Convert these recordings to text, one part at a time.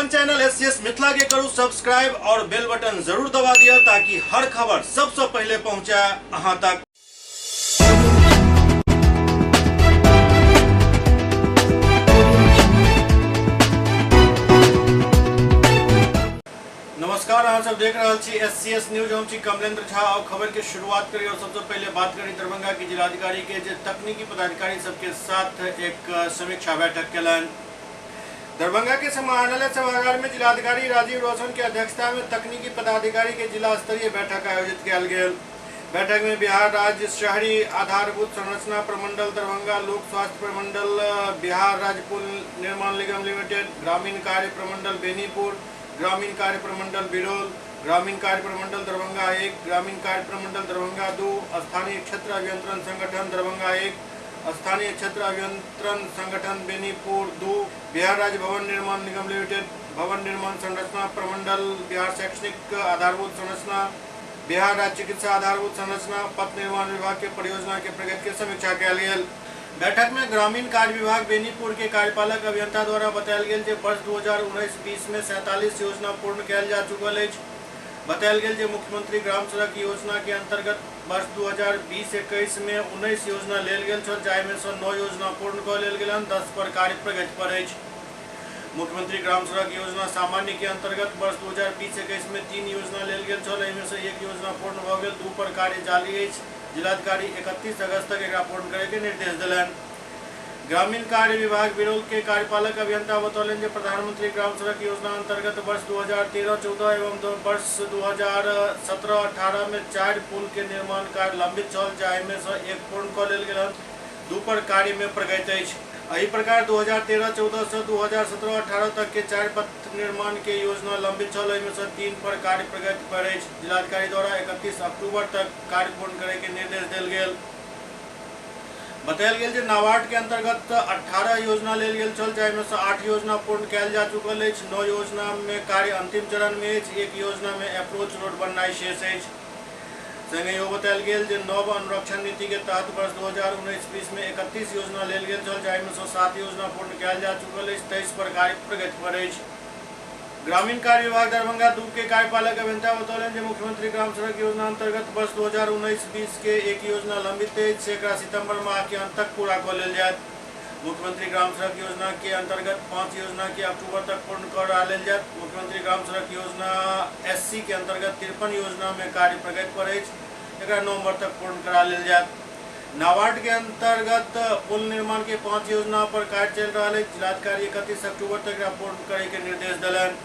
अपन channel SCS Mithila के करू subscribe और बेल बटन जरूर दबा दिया ताकि हर खबर सबसे पहले पहुंचे अहां तक। नमस्कार, अहाँ सब देख रहे छी एससीएस न्यूज। हम छी कमलेंद्र झा और खबर के शुरुआत करी और सबसे पहले बात करी दरभंगा के जिलाधिकारी के जे तकनीकी पदाधिकारी सबके साथ एक समीक्षा बैठक केलन। दरभंगा के समाहरणालय सभागार में जिलाधिकारी राजीव रोशन के अध्यक्षता में तकनीकी पदाधिकारी के जिला स्तरीय बैठक आयोजित किया गया। बैठक में बिहार राज्य शहरी आधारभूत संरचना प्रमंडल दरभंगा, लोक स्वास्थ्य प्रमंडल बिहार राज्य पुल निर्माण निगम लिमिटेड, ग्रामीण कार्य प्रमंडल बेनीपुर, ग्रामीण कार्य प्रमंडल बिरोल, ग्रामीण कार्य प्रमंडल दरभंगा 1, ग्रामीण कार्य प्रमंडल दरभंगा 2, स्थानीय क्षेत्र अभियंत्रण संगठन दरभंगा 1, स्थानीय क्षेत्र अभियंत्रण संगठन बेनीपुर 2, बिहार राज्य भवन निर्माण निगम लिमिटेड, भवन निर्माण संरचना प्रमंडल बिहार शैक्षणिक आधारभूत संरचना, बिहार राज्य चिकित्सा आधारभूत संरचना, पथ निर्माण विभाग के परियोजना के प्रगति के समीक्षा कयल गेल। बैठक में ग्रामीण कार्य विभाग बेनीपुर के कार्यपालक अभियंता द्वारा बतायल गेल जे वर्ष 2019-20 में 47 योजना पूर्ण कयल जा चुकल अछि। बतायल गेल जे मुख्यमंत्री ग्राम सड़क योजना के अंतर्गत वर्ष 2020-21 में 19 योजना लेल गेल छल, जाहिमे सँ 9 योजना पूर्ण कऽ लेल गेल, 10 पर कार्य प्रगति पर अछि। मुख्यमंत्री ग्राम सड़क योजना सामान्य के अंतर्गत वर्ष 2020-21 में 3 योजना लेल गेल छल, एहिमे सँ 1 योजना पूर्ण भऽ गेल, 2 पर कार्य जारी अछि। जिलाधिकारी 31 अगस्त तक एकरा पूर्ण करे के निर्देश दिलन। ग्रामीण कार्य विभाग बिरोल के कार्यपालक अभियंता बतौलन जे प्रधानमंत्री ग्राम सड़क योजना अंतर्गत वर्ष 2013-14 एवं वर्ष 2017-18 में 4 पुल के निर्माण कार्य लंबित छल, जाहिमे सँ 1 पूर्ण कऽ लेल गेल, 2 पर कार्य में प्रगति अछि। एहि प्रकार 2013-14 से 2017-18 तक के 4 पथ निर्माण के योजना लंबित छल, एहिमे सँ 3 पर कार्य प्रगति पर अछि। जिलाधिकारी द्वारा 31 अक्टूबर तक कार्य पूर्ण करे के निर्देश देल गेल। बतायल गेल जे नाबार्ड के अंतर्गत 18 योजना लेल गेल छल, जाहिमे सँ 8 योजना पूर्ण कयल जा चुकल अछि, 9 योजना में कार्य अंतिम चरण में अछि, 1 योजना में अप्रोच रोड बननाइ शेष अछि। संगे इहो बतायल गेल जे नव अनुरक्षण नीति के तहत वर्ष 2019-20 में 31 योजना लेल गेल छल, जाहिमे सँ 7 योजना पूर्ण कयल जा चुकल अछि, 23 पर कार्य प्रगति पर अछि। ग्रामीण कार्य विभाग दरभंगा 2 के कार्यपालक अभियंता बतौलन जे मुख्यमंत्री ग्राम सड़क योजना अंतर्गत वर्ष 2019-20 के 1 योजना लंबित अछि, से एकरा सितंबर माह के अंत तक पूरा कऽ लेल जायत। मुख्यमंत्री ग्राम सड़क योजना के अंतर्गत 5 योजना के अक्टूबर तक पूर्ण करा लेल जायत। मुख्यमंत्री ग्राम सड़क योजना SC के अंतर्गत 53 योजना में कार्य प्रगति पर अछि, एकरा नवंबर तक पूर्ण करा लेल जायत। नाबार्ड के अंतर्गत पुल निर्माण के 5 योजना पर कार्य चल रहा है। जिलाधिकारी 31 अक्टूबर तक एकरा पूर्ण करे के निर्देश दिलन।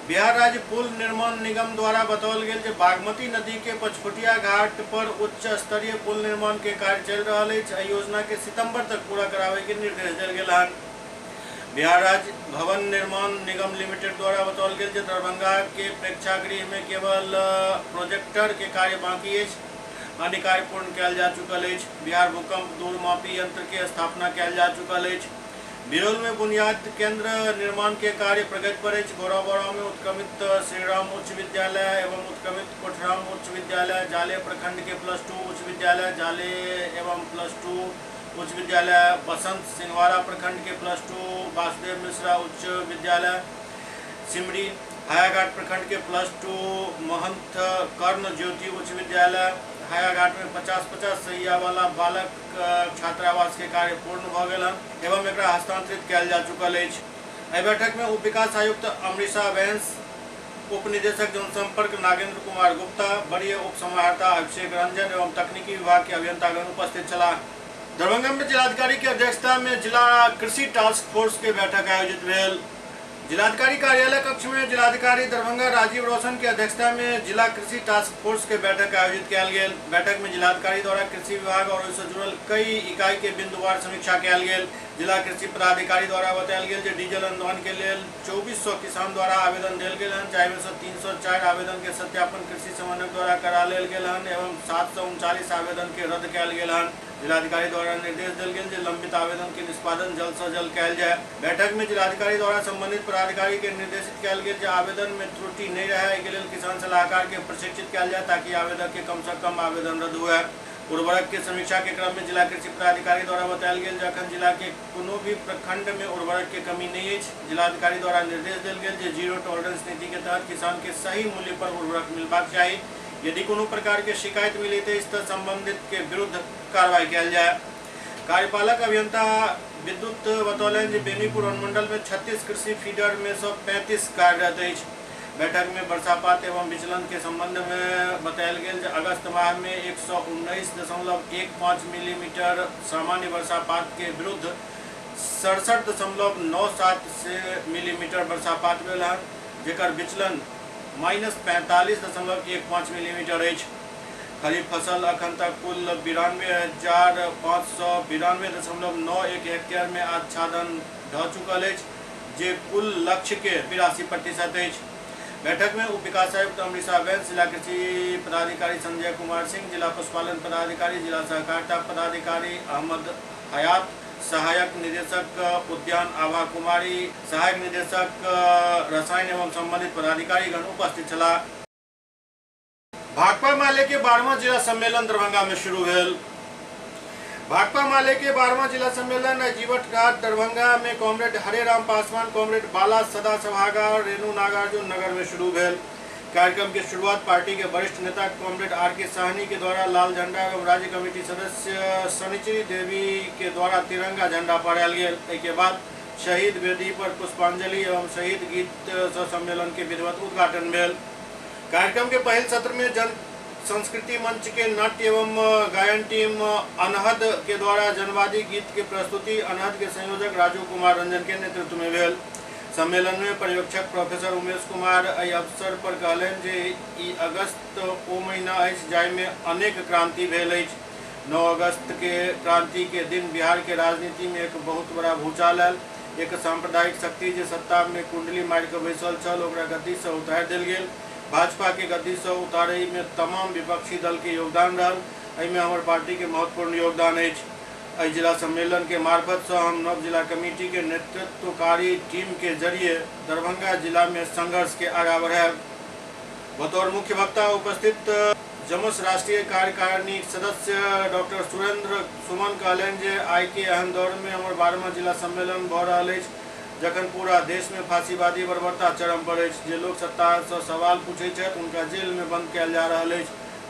बिहार राज्य पुल निर्माण निगम द्वारा बताओल गेल जे बागमती नदी के पचफुटिया घाट पर उच्च स्तरीय पुल निर्माण के कार्य चल रहा है। एहि योजना के सितंबर तक पूरा करावे के निर्देश देल गेल हन। बिहार राज्य भवन निर्माण निगम लिमिटेड द्वारा बताओल गेल जे दरभंगा के प्रेक्षागृह में केवल प्रोजेक्टर के कार्य बाकी अछि, अन्य कार्य पूर्ण कयल जा चुकल अछि। बिहार भूकंप दूर मापी यंत्र के स्थापना कयल जा चुकल अछि। बिरोल में बुनियाद केंद्र निर्माण के कार्य प्रगति पर अछि। गौराबौड़ा में उत्क्रमित श्रीराम उच्च विद्यालय एवं उत्क्रमित कोठराम उच्च विद्यालय, जाले प्रखंड के +2 उच्च विद्यालय, जाले एवं +2 उच्च विद्यालय, बसंत सिंहवाड़ा प्रखंड के +2 वासुदेव मिश्रा उच्च विद्यालय, सिमरी हायाघाट प्रखंड के +2 महंत कर्ण ज्योति उच्च विद्यालय, हायाघाट में 50-50 सैया वाला बालक छात्रावास के कार्य पूर्ण भ गेल एवं एकरा हस्तांतरित कयल जा चुकल अछि। एहि बैठक में उप विकास आयुक्त अमृता बैंस, उप निदेशक जनसंपर्क नागेंद्र कुमार गुप्ता, वरीय उप समाहर्ता अभिषेक रंजन एवं तकनीकी विभाग के अभियंतागण उपस्थित छलाह। दरभंगा में जिलाधिकारी की अध्यक्षता में जिला कृषि टास्क फोर्स के बैठक आयोजित भेल। जिलाधिकारी कार्यालय कक्ष में जिलाधिकारी दरभंगा राजीव रोशन की अध्यक्षता में जिला कृषि टास्क फोर्स के बैठक आयोजित कयल गेल। बैठक में जिलाधिकारी द्वारा कृषि विभाग और उससे जुड़ल कई इकाई के बिंदुवार समीक्षा कयल गेल। जिला कृषि पदाधिकारी द्वारा बतायल गेल जे डीजल अनुदान के लेल 2400 किसान द्वारा आवेदन देल गेल हन, जाहिमे सँ 304 आवेदन के सत्यापन कृषि समन्वयक द्वारा करा लेल गेल हन एवं 739 आवेदन के रद्द कयल गेल हन। जिलाधिकारी द्वारा निर्देश दिल गेल जे लंबित आवेदन के निष्पादन जल्द से जल्द कयल जाय। बैठक में जिलाधिकारी द्वारा संबंधित पदाधिकारी के निर्देशित कयल गेल जे आवेदन में त्रुटि नहीं रहे, एहि के लेल किसान सलाहकार के प्रशिक्षित कयल जाय ताकि आवेदक के कम से कम आवेदन रद्द हुए। उर्वरक के समीक्षा के क्रम में जिला कृषि पदाधिकारी द्वारा बतायल गेल जखन जिला के कोनो भी प्रखंड में उर्वरक के कमी नहीं है। जिलाधिकारी द्वारा निर्देश दिल गेल जे जीरो टॉलरेंस नीति के तहत किसान के सही मूल्य पर उर्वरक मिलबाक चाहिए। यदि कोनो प्रकार के शिकायत मिले तो इस तरह संबंधित के विरुद्ध कार्रवाई किया जाए। कार्यपालक अभियंता विद्युत बतौलन जे बेनीपुर अनुमंडल में 36 कृषि फीडर में 135 कार्यरत है। बैठक में वर्षापात एवं विचलन के संबंध में बतायल गेल जे अगस्त माह में 119.15 मिलीमीटर सामान्य वर्षापात के विरुद्ध 67.97 मिलीमीटर वर्षापात भेल है, जेकर विचलन -45.15 मिलीमीटर है। खरीफ फसल अखन तक कुल 92,592.91 हेक्टेयर में आच्छादन भ चुकल है, जे कुल लक्ष्य के 82% है। बैठक में उप विकास आयुक्त अमृता बैन, जिला कृषि पदाधिकारी संजय कुमार सिंह, जिला पशुपालन पदाधिकारी, जिला सहकारिता पदाधिकारी अहमद हयात, सहायक निदेशक उद्यान आभा कुमारी, सहायक निदेशक रसायन एवं संबंधित पदाधिकारीगण उपस्थित छला। भाकपा माले के 12वां जिला सम्मेलन दरभंगा में शुरू भेल। भाकपा माले के 12वां जिला सम्मेलन जीवट घाट दरभंगा में कॉमरेड हरे राम पासवान, कॉमरेड बाला सदा सभागार, रेणु नागार्जुन नगर में शुरू भेल। कार्यक्रम की शुरुआत पार्टी के वरिष्ठ नेता कॉमरेड आर के साहनी के द्वारा लाल झंडा एवं राज्य कमेटी सदस्य शनिचरी देवी के द्वारा तिरंगा झंडा फहरायल गेल। के बाद शहीद वेदी पर पुष्पांजलि एवं शहीद गीत सम्मेलन के विधिवत उद्घाटन भेल। कार्यक्रम के पहले सत्र में जन संस्कृति मंच के नाट्य एवं गायन टीम अनहद के द्वारा जनवादी गीत की प्रस्तुति अनहद के संयोजक राजू कुमार रंजन के नेतृत्व में भेल। सम्मेलन में पर्यवेक्षक प्रोफेसर उमेश कुमार एहि अवसर पर कहलन जे ई अगस्त ओ महीना अछि जाहि में अनेक क्रांति भेल अछि। 9 अगस्त के क्रांति के दिन बिहार के राजनीति में एक बहुत बड़ा भूचाल आयल। एक सांप्रदायिक शक्ति जे सत्ता में कुंडली मारि के बैसल छल ओकरा गद्दी से उतारि देल गेल। भाजपा के गद्दी से उतारे में तमाम विपक्षी दल के योगदान रहा। में हमार पार्टी के महत्वपूर्ण योगदान है। जिला सम्मेलन के मार्फत से हम नव जिला कमेटी के नेतृत्वकारी टीम के जरिए दरभंगा जिला में संघर्ष के आगे बढ़े। बतौर मुख्य वक्ता उपस्थित जमस राष्ट्रीय कार्यकारिणी सदस्य डॉक्टर सुरेंद्र सुमन कहलन जे आई के अहम दौर में हमार 12वां जिला सम्मेलन भ रहा है, जखन पूरा देश में फांसीवादी बर्बरता चरम पर है। जे लोग सत्ता से सवाल पूछे उनका जेल में बंद किया जा रहा है,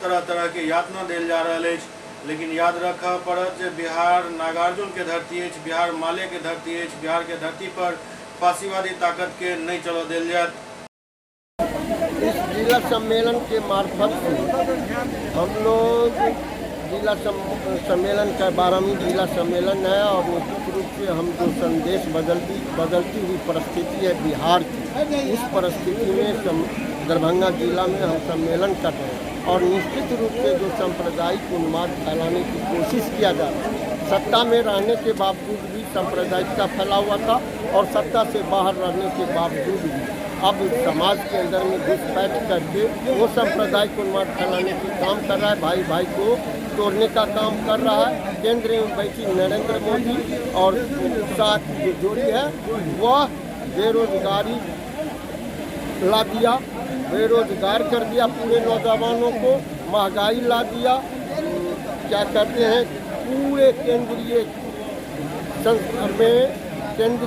तरह तरह के यातना दिल जा रहा है। लेकिन याद रखा पड़त जे बिहार नागार्जुन के धरती है, बिहार माले के धरती है। बिहार के धरती पर फांसीवादी ताकत के नहीं चलो दिल जात। इस जिला सम्मेलन के मार्फत से हम लोग जिला सम्मेलन का 12वीं जिला सम्मेलन है और निश्चित रूप से हम जो संदेश बदलती हुई परिस्थिति है बिहार की, उस परिस्थिति में दरभंगा जिला में हम सम्मेलन कर रहे हैं। और निश्चित रूप से जो सांप्रदायिक उन्माद फैलाने की कोशिश किया जा रहा है, सत्ता में रहने के बावजूद भी सांप्रदायिकता फैला हुआ था और सत्ता से बाहर रहने के बावजूद भी अब समाज के अंदर में घुसपैठ करके वो सांप्रदायिक उन्माद फैलाने की काम कर रहा है, भाई भाई को तोड़ने का काम कर रहा है। केंद्र में बैठी नरेंद्र मोदी और साथ जो जोड़ी है वह बेरोजगारी ला दिया, बेरोजगार कर दिया पूरे नौजवानों को, महंगाई ला दिया। क्या करते हैं पूरे केंद्रीय में केंद्र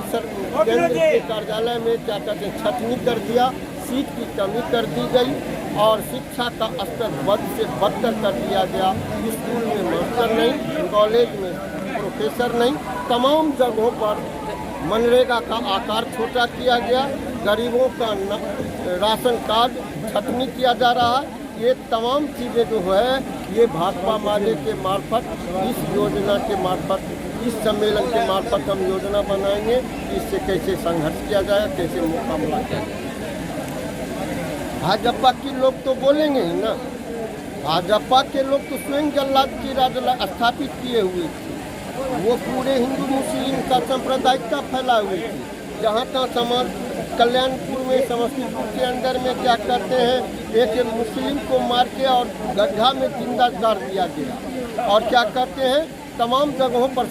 के कार्यालय में क्या कहते हैं छटनी कर दिया, सीट की कमी कर दी गई और शिक्षा का स्तर बद से बदतर कर दिया गया। स्कूल में मास्टर नहीं, कॉलेज में प्रोफेसर नहीं, तमाम जगहों पर मनरेगा का आकार छोटा किया गया, गरीबों का राशन कार्ड छटनी किया जा रहा है। ये तमाम चीज़ें जो है ये भाकपा माले के मार्फत इस योजना के मार्फत इस सम्मेलन के मार्फत हम योजना बनाएंगे कि इससे कैसे संघर्ष किया जाए, कैसे मुकाबला किया जाए। भाजपा के लोग तो बोलेंगे ही ना, भाजपा के लोग तो स्वयं जल्लाद की राज स्थापित किए हुए थे। वो पूरे हिंदू मुस्लिम का सांप्रदायिकता फैला हुई थी। जहाँ तहाँ समाज कल्याणपुर में समस्तीपुर के अंदर में क्या करते हैं एक मुस्लिम को मार के और गड्ढा में जिंदा कर दिया गया। और क्या करते हैं तमाम जगहों पर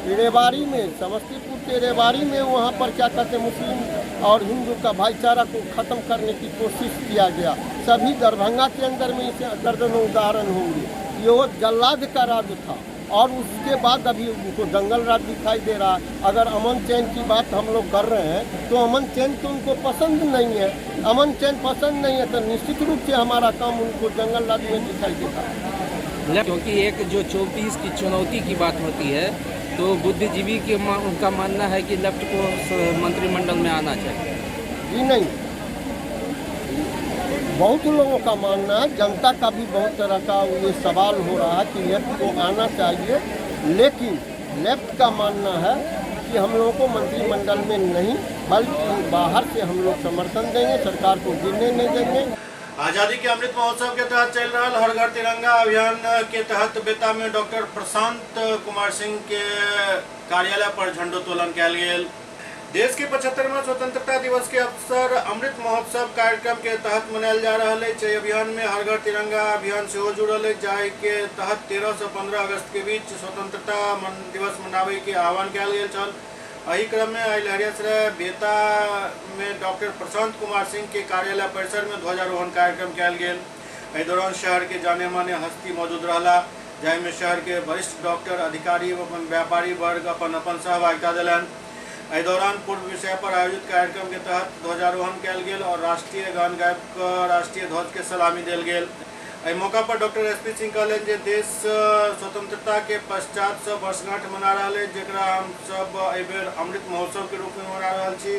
रेवाड़ी में, समस्तीपुर के रेवाड़ी में वहाँ पर क्या कहते हैं मुस्लिम और हिंदू का भाईचारा को ख़त्म करने की कोशिश किया गया। सभी दरभंगा के अंदर में इसे दर्जनों उदाहरण होंगे। ये वो जल्लाद का राज था। और उसके बाद अभी उनको जंगल राज दिखाई दे रहा है। अगर अमन चैन की बात हम लोग कर रहे हैं तो अमन चैन तो उनको पसंद नहीं है। अमन चैन पसंद नहीं है तो निश्चित रूप से हमारा काम उनको जंगल राज में दिखाई देता है। क्योंकि एक जो 24 की चुनौती की बात होती है तो बुद्धिजीवी के उनका मानना है कि लेफ्ट को मंत्रिमंडल में आना चाहिए। जी नहीं, बहुत लोगों का मानना है, जनता का भी बहुत तरह का ये सवाल हो रहा है कि लेफ्ट को आना चाहिए, लेकिन लेफ्ट का मानना है कि हम लोगों को मंत्रिमंडल में नहीं बल्कि बाहर से हम लोग समर्थन देंगे, सरकार को गिरने नहीं देंगे। आज़ादी के अमृत महोत्सव के तहत चल रहा हर घर तिरंगा अभियान के तहत बेता में डॉक्टर प्रशांत कुमार सिंह के कार्यालय पर झंडोत्तोलन किया गया। देश के 75वें स्वतंत्रता दिवस के अवसर अमृत महोत्सव कार्यक्रम के तहत मनायल जा रहा है। अभियान में हर घर तिरंगा अभियान से जुड़ल है, जाय के तहत 13 से 15 अगस्त के बीच स्वतंत्रता दिवस मनावे के आह्वान किया गया छल। एही क्रम में आई लहरियासराय बेता में डॉक्टर प्रशांत कुमार सिंह के कार्यालय परिसर में ध्वजारोहण कार्यक्रम किया गया। एहि दौरान शहर के जाने माने हस्ती मौजूद रहा, जाहि में शहर के वरिष्ठ डॉक्टर अधिकारी एवं व्यापारी वर्ग अपन अपन सहभागिता दिलन। एहि दौरान पूर्व विषय पर आयोजित कार्यक्रम के तहत ध्वजारोहण किया गया और राष्ट्रीय गान गायक राष्ट्रीय ध्वज के सलामी दिल गया। एहि मौका पर डॉक्टर एसपी सिंह कहलन जे देश स्वतंत्रता के पश्चात से वर्षगांठ मना रहा है, जरा हम सब एहि बेर अमृत महोत्सव के रूप में मना रहा छी।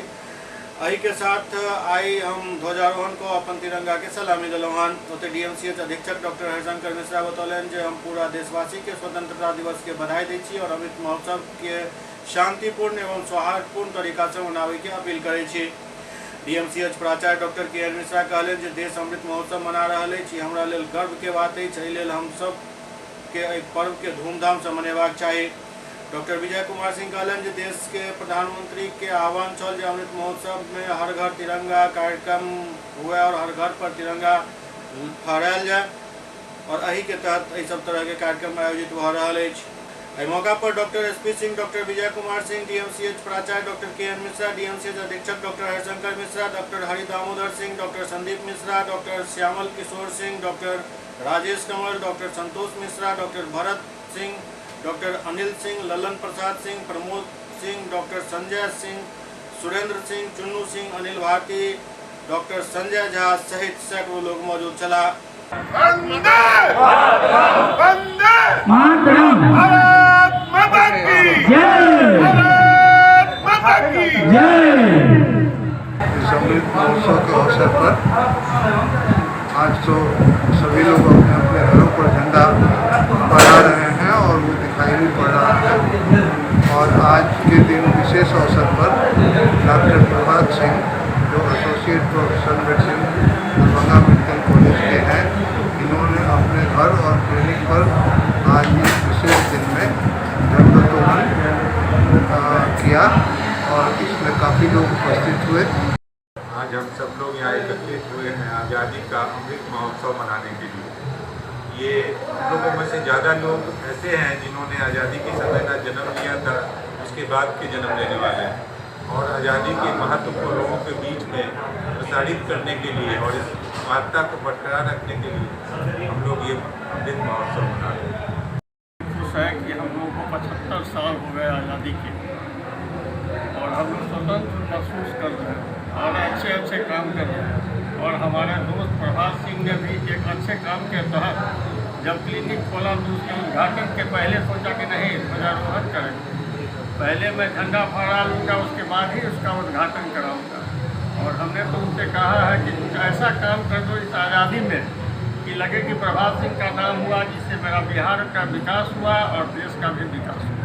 एहि के साथ आई हम ध्वजारोहण को अपन तिरंगा के सलामी दिलौं हन। ओते डीएमसीएच अधीक्षक डॉक्टर हरिशंकर मिश्रा बतौलन जे हम पूरा देशवासी के स्वतंत्रता दिवस के बधाई दै छी और अमृत महोत्सव के शांतिपूर्ण एवं सौहार्दपूर्ण तरीका से मनावे के अपील करे छी। डीएमसीएच प्राचार्य डॉक्टर के मिश्रा कहले जे देश अमृत महोत्सव मना रहा है, हमरा लेल गर्व के बात है, लेल हम सब के एक पर्व के धूमधाम से मनेबाक चाहिए। डॉक्टर विजय कुमार सिंह कहलन जे देश के प्रधानमंत्री के आह्वान छल जे अमृत महोत्सव में हर घर तिरंगा कार्यक्रम हुए और हर घर पर तिरंगा फहरायल जाए और एही के तहत सब तरह के कार्यक्रम आयोजित भ रहा है। एहि मौका पर doctor SP Singh, doctor Vijay Kumar Singh, DMCH प्राचार्य डॉक्टर के मिश्रा, डीएमसीएच अधीक्षक doctor Harishankar Mishra, doctor Hari Damodar Singh, doctor Sandeep Mishra, doctor Shyamal Kishore Singh, doctor Rajesh Kamal, doctor Santosh Mishra, doctor Bharat Singh, doctor Anil Singh, Lalan Prasad Singh, Pramod Singh, doctor Sanjay Singh, Surendra Singh, Chunnu Singh, Anil Bharti, doctor Sanjay Jha सहित सैकड़ों लोग मौजूद चला। अमृत महोत्सव के अवसर पर आज तो सभी लोग अपने अपने घरों पर झंडा फहरा रहे हैं और वो दिखाई भी पड़ रहा है। और आज के दिन विशेष अवसर पर डॉक्टर प्रभात सिंह जो associate professor medicine Darbhanga medical college के हैं, इन्होंने अपने घर और क्लिनिक पर आज इस विशेष दिन में झंडोत्तोलन किया और इसमें काफ़ी लोग उपस्थित हुए। आज हम सब लोग यहाँ एकत्रित हुए हैं आज़ादी का अमृत महोत्सव मनाने के लिए। ये हम लोगों में से ज़्यादा लोग ऐसे हैं जिन्होंने आज़ादी के समय ना जन्म लिया था, उसके बाद के जन्म लेने वाले हैं और आज़ादी के महत्व को लोगों के बीच में प्रसारित करने के लिए और इस महत्ता को बरकरार रखने के लिए हम लोग ये अमृत महोत्सव मना रहे हैं। खुश है कि हम लोगों को 75 साल हो गए आज़ादी के और हम स्वतंत्र महसूस कर रहे हैं और अच्छे काम कर रहे हैं। और हमारे दोस्त प्रभात सिंह ने भी एक अच्छे काम के तहत जब क्लिनिक खोला तो उसके उद्घाटन के पहले सोचा कि नहीं ध्वजारोहण करेंगे, पहले मैं झंडा फहरा लूँगा, उसके बाद ही उसका उद्घाटन कराऊँगा। और हमने तो उनसे कहा है कि कुछ ऐसा काम कर दो इस आज़ादी में कि लगे कि प्रभात सिंह का नाम हुआ, जिससे मेरा बिहार का विकास हुआ और देश का भी विकास हुआ।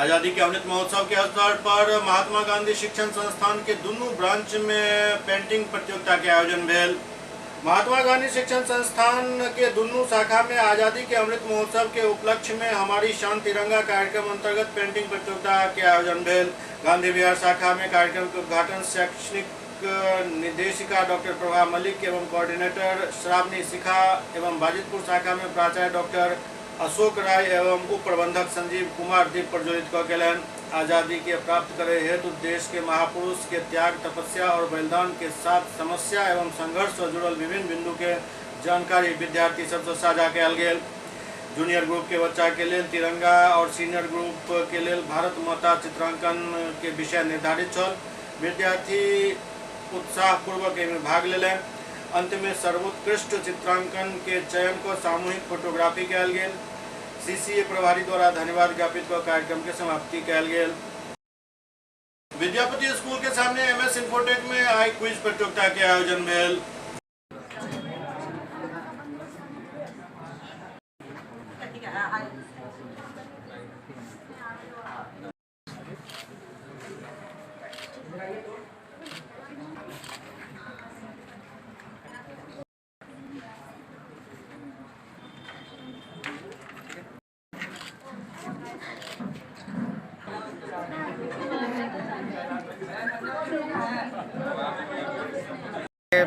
आज़ादी के अमृत महोत्सव के अवसर पर महात्मा गांधी शिक्षण संस्थान के दोनों ब्रांच में पेंटिंग प्रतियोगिता के आयोजन भेल। महात्मा गांधी शिक्षण संस्थान के दोनों शाखा में आज़ादी के अमृत महोत्सव के उपलक्ष्य में हमारी शान तिरंगा कार्यक्रम अंतर्गत पेंटिंग प्रतियोगिता के आयोजन भेल। गांधी विहार शाखा में कार्यक्रम के उद्घाटन शैक्षणिक निदेशिका डॉक्टर प्रभा मलिक एवं कोऑर्डिनेटर श्रावणी शिखा एवं बाजितपुर शाखा में प्राचार्य डॉक्टर अशोक राय एवं उप प्रबंधक संजीव कुमार दीप प्रज्वलित कयलनि। आज़ादी के प्राप्त करे हेतु देश के महापुरुष के त्याग, तपस्या और बलिदान के साथ समस्या एवं संघर्ष से जुड़ल विभिन्न बिंदु के जानकारी विद्यार्थी सबसे साझा कयल गेल। जूनियर ग्रुप के बच्चा के लिए तिरंगा और सीनियर ग्रुप के लिए भारत माता चित्रांकन के विषय निर्धारित छल। विद्यार्थी उत्साहपूर्वक एहिमे भाग लेलनि। अंत में सर्वोत्कृष्ट चित्रांकन के चयन को सामूहिक फोटोग्राफी कयल गेल। सीसीए प्रभारी द्वारा धन्यवाद ज्ञापित कर कार्यक्रम के समाप्ति कयल गेल। विद्यापति स्कूल के सामने MS इन्फोटेक में आई क्विज प्रतियोगिता के आयोजन भेल।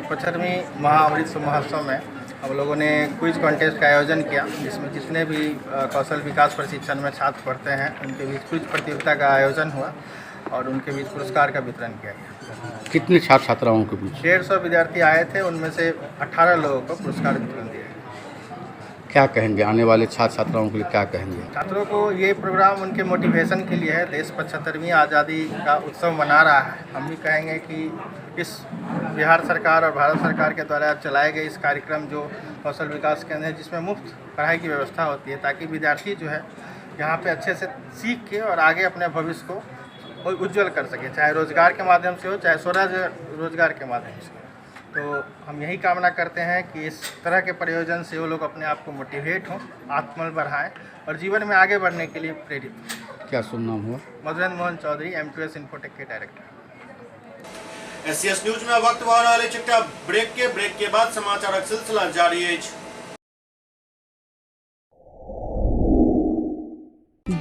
पचहत्तरवीं महाअमृत महोत्सव में हम लोगों ने क्विज कॉन्टेस्ट का आयोजन किया, जिसमें जितने भी कौशल विकास प्रशिक्षण में छात्र पढ़ते हैं उनके बीच क्विज प्रतियोगिता का आयोजन हुआ और उनके बीच पुरस्कार का वितरण किया गया। कितने छात्र छात्राओं के बीच? 150 विद्यार्थी आए थे, उनमें से 18 लोगों को पुरस्कार वितरण दिया। क्या कहेंगे आने वाले छात्र छात्राओं के लिए, क्या कहेंगे? छात्रों को ये प्रोग्राम उनके मोटिवेशन के लिए है। देश 75वीं आज़ादी का उत्सव मना रहा है। हम भी कहेंगे कि इस बिहार सरकार और भारत सरकार के द्वारा चलाए गए इस कार्यक्रम जो कौशल विकास केंद्र है, जिसमें मुफ्त पढ़ाई की व्यवस्था होती है, ताकि विद्यार्थी जो है यहाँ पे अच्छे से सीख के और आगे अपने भविष्य को उज्जवल कर सके, चाहे रोजगार के माध्यम से हो, चाहे स्वरोजगार के माध्यम से। तो हम यही कामना करते हैं कि इस तरह के प्रयोजन से वो लोग अपने आप को मोटिवेट हों, आत्मबल बढ़ाएं और जीवन में आगे बढ़ने के लिए प्रेरित हों। क्या शुभ नाम हुआ? मधुरेंद्र मोहन चौधरी, M2S इन्फोटेक के डायरेक्टर। SCS न्यूज में वक्त भऽ रहल अछि एकटा ब्रेक के बाद समाचारक सिलसिला जारी अछि।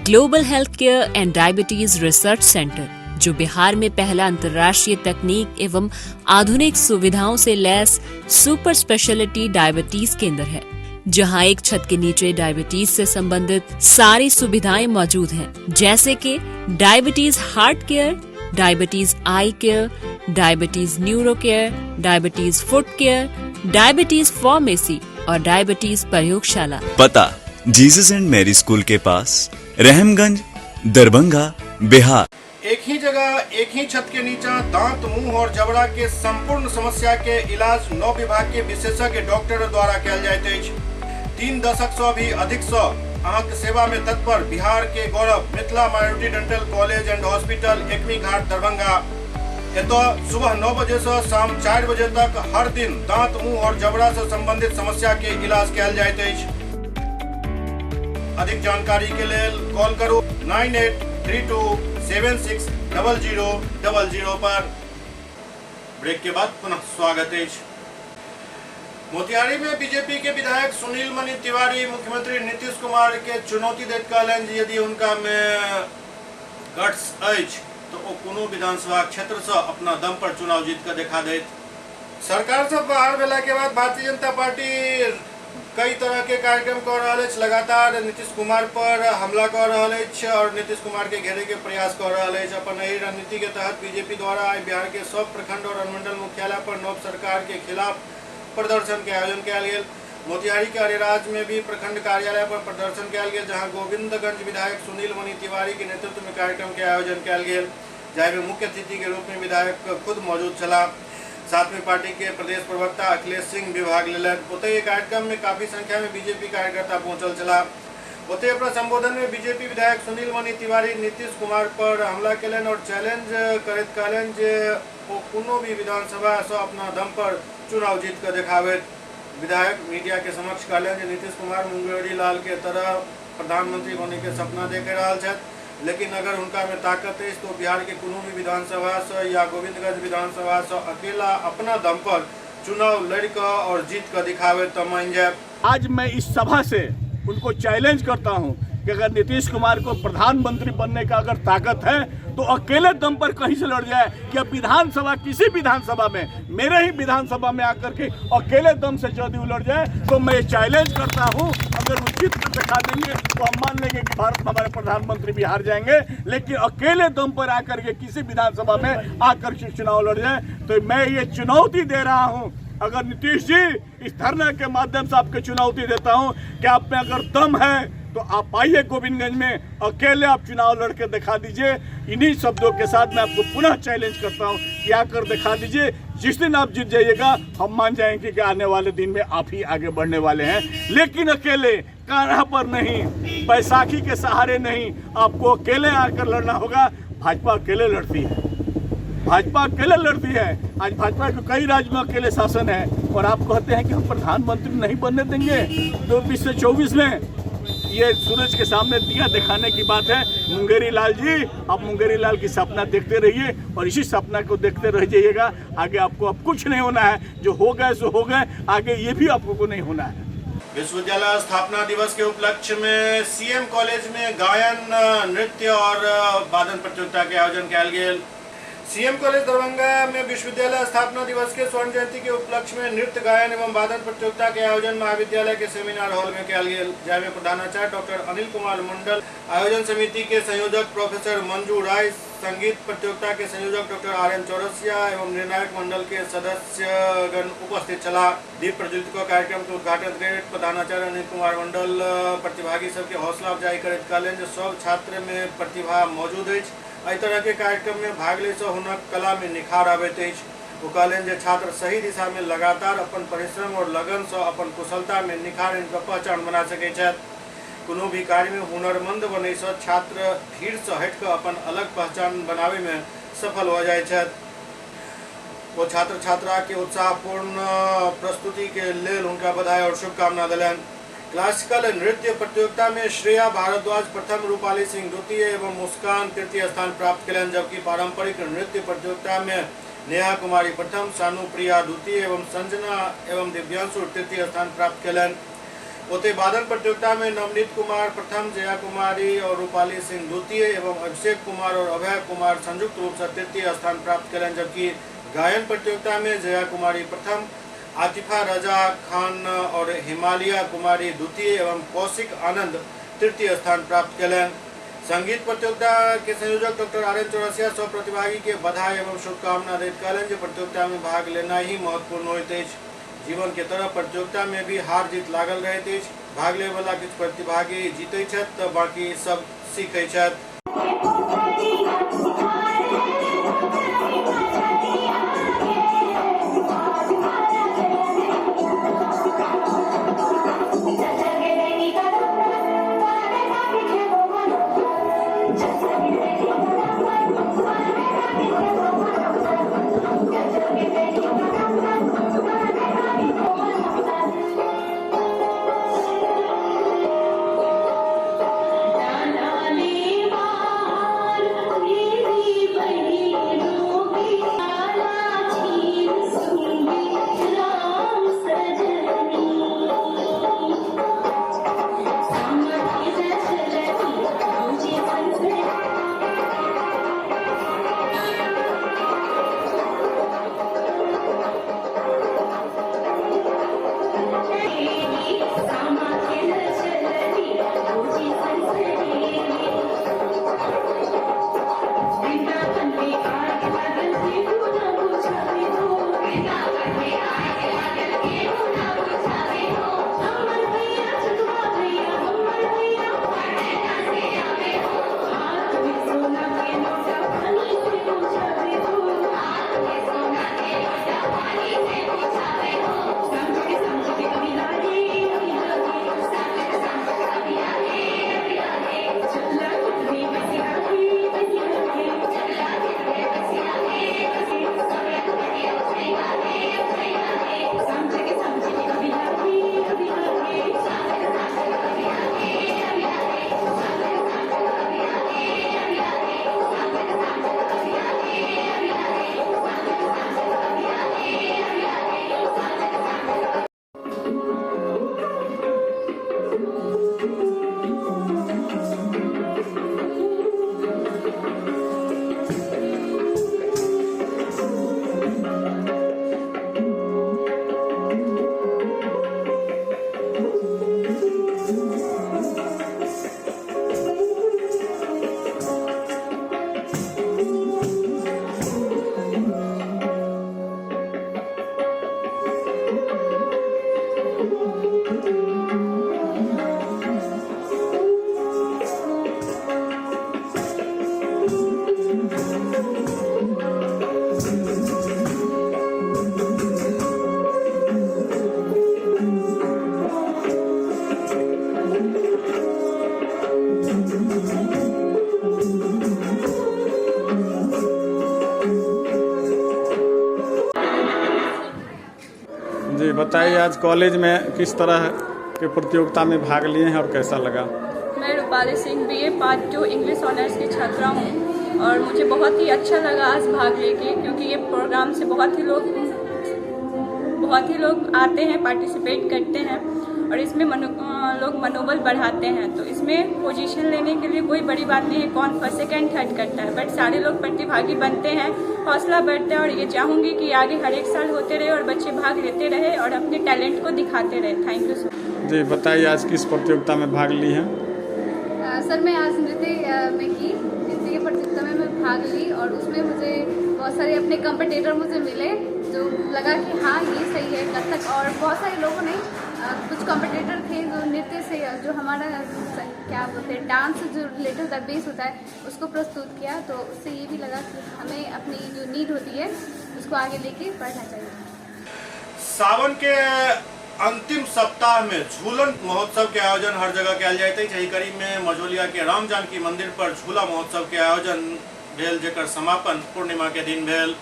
Global health care and diabetes research centre, जो बिहार में पहला अंतर्राष्ट्रीय तकनीक एवं आधुनिक सुविधाओं से लैस सुपर स्पेशलिटी डायबिटीज केंद्र है, जहां एक छत के नीचे डायबिटीज से संबंधित सारी सुविधाएं मौजूद हैं, जैसे कि diabetes heart care, diabetes eye care, diabetes neuro care, diabetes foot care, diabetes pharmacy और डायबिटीज प्रयोगशाला। पता जीसस एंड मैरी स्कूल के पास, रहमगंज, दरभंगा, बिहार। एक ही जगह, एक ही छत के नीचे दांत, मुंह और जबड़ा के संपूर्ण समस्या के इलाज 9 विभाग के विशेषज्ञ डॉक्टर द्वारा कयल जाइत अछि। 3 दशक से भी अधिक से अहाँक सेवा में तत्पर बिहार के गौरव Mithila minority dental college and hospital, Ekmi Ghat, Darbhanga. एतो सुबह 9 बजे से शाम 4 बजे तक हर दिन दांत, मुंह और जबड़ा से संबंधित समस्या के इलाज कयल जाइत अछि। अधिक जानकारी के लिए कॉल करू 9832 760000 पर। ब्रेक के बाद पुनः स्वागत है। मोतिहारी में बीजेपी के विधायक सुनील मणि तिवारी मुख्यमंत्री नीतीश कुमार के चुनौती दैत कहलनि यदि उनका में गट्स अछि तो वो कोनो विधानसभा क्षेत्र से अपना दम पर चुनाव जीत कर दिखा देत। सरकार से बाहर भेला के बाद भारतीय जनता पार्टी कई तरह के कार्यक्रम कर रहा है, लगातार नीतीश कुमार पर हमला कर रहा है और नीतीश कुमार के घेरे के प्रयास कर रहा है। अपन यही रणनीति के तहत बीजेपी द्वारा बिहार के सब प्रखंड और अनुमंडल मुख्यालय पर नव सरकार के खिलाफ प्रदर्शन के आयोजन किया गया। मोतिहारी के अरेराज में भी प्रखंड कार्यालय पर प्रदर्शन किया गया, जहां गोविंदगंज विधायक सुनील मणि तिवारी के नेतृत्व में कार्यक्रम के आयोजन किया गया, जहाँ मुख्य अतिथि के रूप में विधायक खुद मौजूद चला। साथ में पार्टी के प्रदेश प्रवक्ता अखिलेश सिंह भी भाग लेलक। ओतहि कार्यक्रम में काफी संख्या में बीजेपी कार्यकर्ता पहुंचल चला। ओतहि अपना संबोधन में बीजेपी विधायक सुनील मणि तिवारी नीतीश कुमार पर हमला कयलनि और चैलेंज करैत कहलनि जे ओ कोनो भी विधानसभा से अपना दम पर चुनाव जीत कर दिखावे। विधायक मीडिया के समक्ष कहलनि जे नीतीश कुमार मुंगेरी लाल के तरह प्रधानमंत्री होने के सपना देख रहा है, लेकिन अगर उनका में ताकत है तो बिहार के कोनो भी विधानसभा से या गोविंदगंज विधानसभा से अकेला अपना दम पर चुनाव लड़कर और जीत कर दिखावे तो मान जाए। आज मैं इस सभा से उनको चैलेंज करता हूं कि अगर नीतीश कुमार को प्रधानमंत्री बनने का अगर ताकत है तो अकेले दम पर कहीं से लड़ जाए कि अब विधानसभा, किसी विधानसभा में, मेरे ही विधानसभा में आकर के अकेले दम से यदि लड़ जाए तो मैं चैलेंज करता हूं, अगर वो जीत कर दिखा देंगे तो हम मान लेंगे कि भारत में हमारे प्रधानमंत्री भी हार जाएंगे, लेकिन अकेले दम पर आकर के किसी विधानसभा में आकर के चुनाव लड़ जाए तो मैं ये चुनौती दे रहा हूँ अगर नीतीश जी इस धरने के माध्यम से आपको चुनौती देता हूं कि आप में अगर दम है तो आप आइए गोविंदगंज में, अकेले आप चुनाव लड़के दिखा दीजिए। इन्हीं शब्दों के साथ मैं आपको पुनः चैलेंज करता हूं कि आकर दिखा दीजिए। जिस दिन आप जीत जाइएगा हम मान जाएंगे कि आने वाले दिन में आप ही आगे बढ़ने वाले हैं, लेकिन अकेले कान्हा पर नहीं, बैसाखी के सहारे नहीं, आपको अकेले आकर लड़ना होगा। भाजपा अकेले लड़ती है, भाजपा अकेले लड़ती है। आज भाजपा के कई राज्य में अकेले शासन है और आप कहते हैं कि हम प्रधानमंत्री नहीं बनने देंगे 2024 में। ये सूरज के सामने दिया दिखाने की बात है। मुंगेरी लाल जी, आप मुंगेरी लाल की सपना देखते रहिए और इसी सपना को देखते रह जाइएगा। आगे आपको अब कुछ नहीं होना है, जो हो गए सो हो गए, आगे ये भी आपको नहीं होना है। विश्वविद्यालय स्थापना दिवस के उपलक्ष्य में सीएम कॉलेज में गायन, नृत्य और वादन प्रतियोगिता के आयोजन किया गया। सीएम कॉलेज दरभंगा में विश्वविद्यालय स्थापना दिवस के स्वर्ण जयंती के उपलक्ष्य में नृत्य, गायन एवं वादन प्रतियोगिता के आयोजन महाविद्यालय के सेमिनार हॉल में किया गया, जैमें प्रधानाचार्य डॉक्टर अनिल कुमार मंडल, आयोजन समिति के संयोजक प्रोफेसर मंजू राय, संगीत प्रतियोगिता के संयोजक डॉक्टर आर्यन चौरसिया एवं निर्णायक मंडल के सदस्यगण उपस्थित चला। दीप प्रज्वलित कार्यक्रम के उद्घाटन के प्रधानाचार्य अनिल कुमार मंडल प्रतिभागी सबके हौसला अफजाई करैत कहलनि जे सब छात्र में प्रतिभा मौजूद है। एहि तरह के कार्यक्रम में भाग ले से हुनक कला में निखार आबैत अछि। ओ कहलनि जे छात्र सही दिशा में लगातार अपन परिश्रम और लगन से अपन कुशलता में निखार इनका पहचान बना सकै छथि। कोनो भी कार्य में हुनरमंद बनै से छात्र भीड़ से हट कर अपन अलग पहचान बनावे में सफल हो जाए छथि। वो छात्र छात्रा के उत्साहपूर्ण प्रस्तुति के लेल उनका बधाई और शुभकामना दिलनि। क्लासिकल नृत्य प्रतियोगिता में श्रेया भारद्वाज प्रथम, रूपाली सिंह द्वितीय एवं मुस्कान तृतीय स्थान प्राप्त करें, जबकि पारंपरिक नृत्य प्रतियोगिता में नेहा कुमारी प्रथम, सानू प्रिया द्वितीय एवं संजना एवं दिव्यांशु तृतीय स्थान प्राप्त करें। ओते वादन प्रतियोगिता में नवनीत कुमार प्रथम, जया कुमारी और रूपाली सिंह द्वितीय एवं अभिषेक कुमार और अभय कुमार संयुक्त रूप से तृतीय स्थान प्राप्त करें, जबकि गायन प्रतियोगिता में जया कुमारी प्रथम, आतिफा रजा खान और हिमालय कुमारी द्वितीय एवं कौशिक आनंद तृतीय स्थान प्राप्त करें। संगीत प्रतियोगिता के संयोजक डॉक्टर आर्यन चौरसिया सब प्रतिभागी के बधाई एवं शुभकामना दैत कहलनि जे प्रतियोगिता में भाग लेना ही महत्वपूर्ण होइत अछि। जीवन के तरह प्रतियोगिता में भी हार जीत लागल रहैत अछि। भाग लेबय वाला किछु प्रतिभागी जीतै छथि तऽ बाकी सब सीखै छथि। जी बताइए, आज कॉलेज में किस तरह के प्रतियोगिता में भाग लिए हैं और कैसा लगा? मैं Rupali Singh BA part 2 English honours की छात्रा हूँ और मुझे बहुत ही अच्छा लगा आज भाग लेके, क्योंकि ये प्रोग्राम से बहुत ही लोग आते हैं, पार्टिसिपेट करते हैं और इसमें लोग मनोबल बढ़ाते हैं। तो इसमें पोजीशन लेने के लिए कोई बड़ी बात नहीं है कौन फर्स्ट सेकंड थर्ड करता है, बट सारे लोग प्रतिभागी बनते हैं, हौसला बढ़ता है और ये चाहूँगी कि आगे हर एक साल होते रहे और बच्चे भाग लेते रहे और अपने टैलेंट को दिखाते रहे। Thank you sir. जी बताइए, आज किस प्रतियोगिता में भाग ली हैं? सर मैं आज नृत्य की प्रतियोगिता में मैं भाग ली और उसमें मुझे बहुत सारे अपने कॉम्पिटिटर मुझे मिले, जो लगा कि हाँ ये सही है कथक। और बहुत सारे लोगों ने कुछ कॉम्पिटिटर थे जो नृत्य से जो हमारा क्या बोलते हैं डांस जो रिलेटेड बेस होता है उसको प्रस्तुत किया। तो उससे ये भी लगा कि हमें अपनी जो नीड होती है उसको आगे लेके बढ़ना चाहिए। सावन के अंतिम सप्ताह में झूलन महोत्सव के आयोजन हर जगह कयल जाइत अछि। एहि कड़ी में मझौलिया के राम जानकी मंदिर पर झूला महोत्सव के आयोजन भेल, जेकर समापन पूर्णिमा के दिन भेल।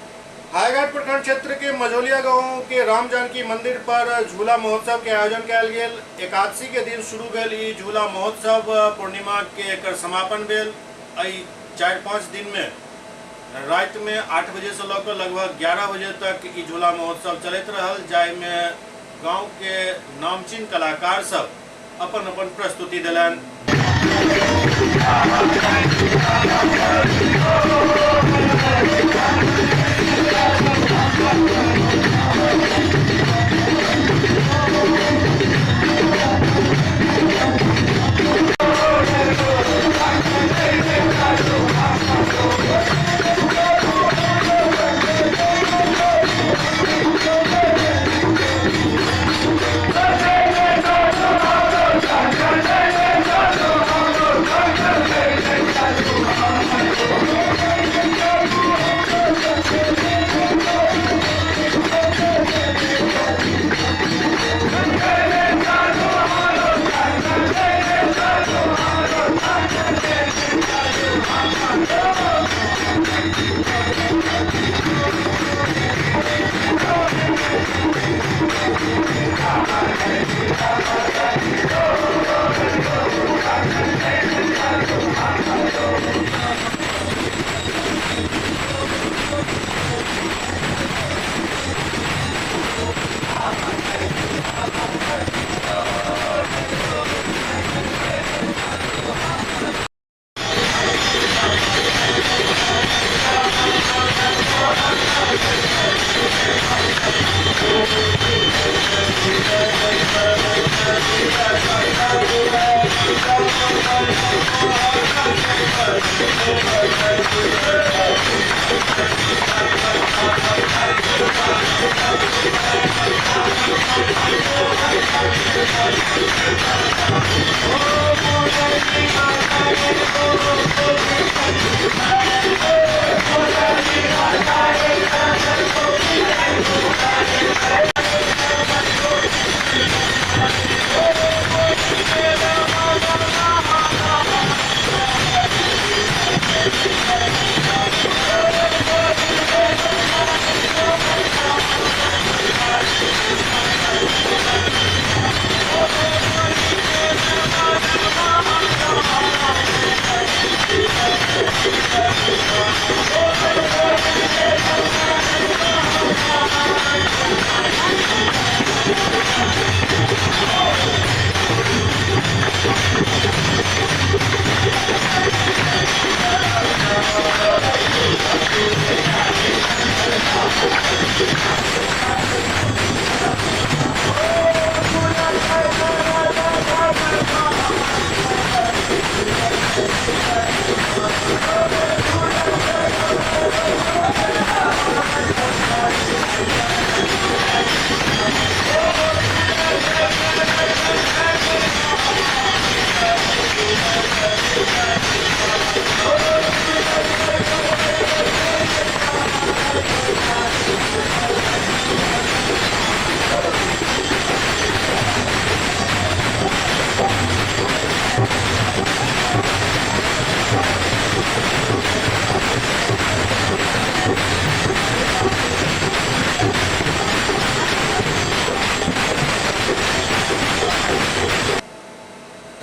हाईघाट प्रखंड क्षेत्र के मझौलिया गांव के राम जानकी मंदिर पर झूला महोत्सव के आयोजन कयल गेल। एकादशी के दिन शुरू भेल ई झूला महोत्सव, पूर्णिमा के एकर समापन भेल। एहि 4-5 दिन में रात में 8 बजे से लऽ लगभग 11 बजे तक ई झूला महोत्सव चलैत रहल, जाहि में गांव के नामचीन कलाकार सब अपन अपन प्रस्तुति दिलन।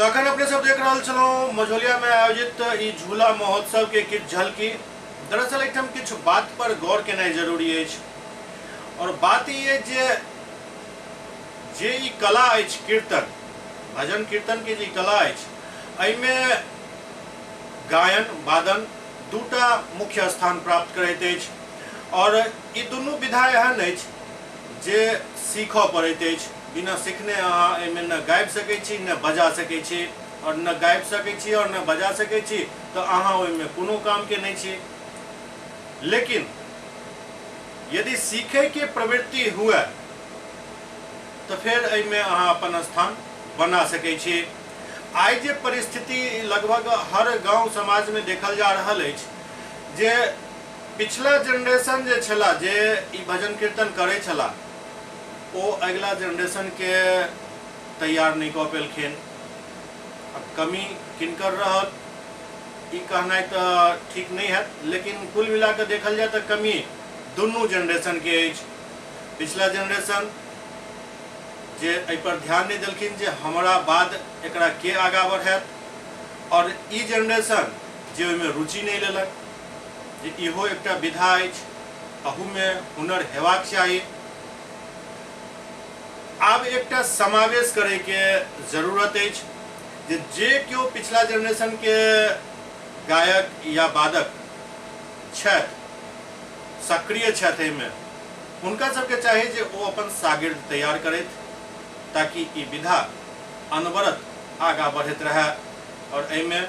तो अखन अपने सब देख रहा छलौं मझौलिया में आयोजित ई झूला महोत्सव के किछु झलकी। दरअसल एकठाम किछु बात पर गौर केनाइ जरूरी अछि और बात ई अछि जे ई कला अछि कीर्तन भजन कीर्तन के जे कला अछि एहिमे गायन वादन दूटा मुख्य स्थान प्राप्त करैत अछि और ई दुनू विधा एहन अछि जे सीखऽ पड़ैत अछि। बिना सीखने अहाँ एहिमे न गाबि सकै छी न बजा सकै छी और न गाबि सकै छी और न बजा सकै छी तो अहाँ ओहिमे कोनो काम के नहीं छी। लेकिन यदि सीखे के प्रवृत्ति हुए तो फिर एहिमे अहाँ अपन स्थान बना सकै छी। आइ जे परिस्थिति लगभग हर गांव समाज में देखल जा रहल अछि जे पिछला जनरेशन जे छला जे ई भजन कीर्तन करै छला ओ अगला जनरेशन के तैयार नहीं कऽ पेलखिन। अब कमी किनकर रहत ई कहनाइ तो ठीक नहीं है, लेकिन कुल मिला के देखल जाए तो कमी दुनू जनरेशन के अछि। पिछला जनरेशन जे एहि पर ध्यान नहीं देलखिन जे हमरा बाद एकरा के आगा बढ़त और ई जनरेशन जे ओहिमे रुचि नहीं लेलक जे इहो एकटा विधा अछि अहू में हुनर हेबाक चाही। आब एकटा समावेश करे के जरूरत अछि जे केओ पिछला जनरेशन के गायक या वादक छथि सक्रिय छथि एहिमे हुनका सबके चाही जे ओ अपन शागिर्द तैयार करथि ताकि ई विधा अनवरत आगा बढ़ैत रहे और एहिमे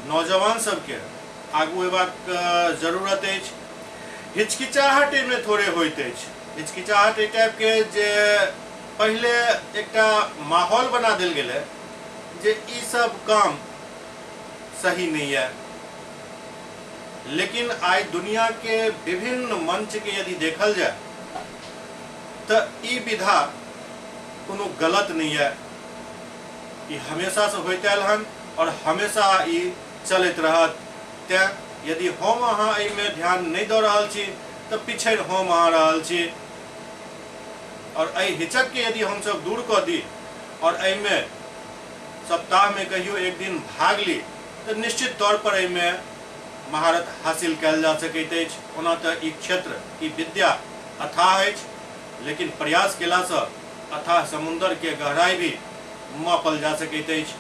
नौजवान सबके आगू एबाक जरूरत अछि। हिचकिचाहट एहिमे थोड़े होइत अछि। हिचकिचाहट एक टाइप के जे पहले एकटा माहौल बना देल गेलै जे ई सब काम सही नहीं है। लेकिन आज दुनिया के विभिन्न मंच के यदि देखल जाए तो ई विधा कोनो गलत नहीं है। ई हमेशा से होइत आयल हन और हमेशा ई चलत रहत। तैं यदि हम अहाँ एहिमे ध्यान नहीं दऽ रहल छी तो पिछड़ हम अहाँ रहल छी और एहि हिचक के यदि हम सब दूर कर दी और एहिमे सप्ताह में कहियो एक दिन भाग ली तो निश्चित तौर पर एहिमे महारत हासिल कयल जा सकैत अछि। ओना तो ई क्षेत्र ई विद्या अथाह अछि, लेकिन प्रयास केला से अथाह समुद्र के गहराई भी मापल जा सकैत अछि।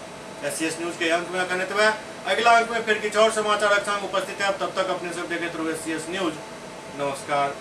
SCS न्यूज के अंक में अखन एतबे। अगला अंक में फिर किछु और समाचारक संग उपस्थित है। तब तक अपने सब देखैत रहू SCS न्यूज। नमस्कार।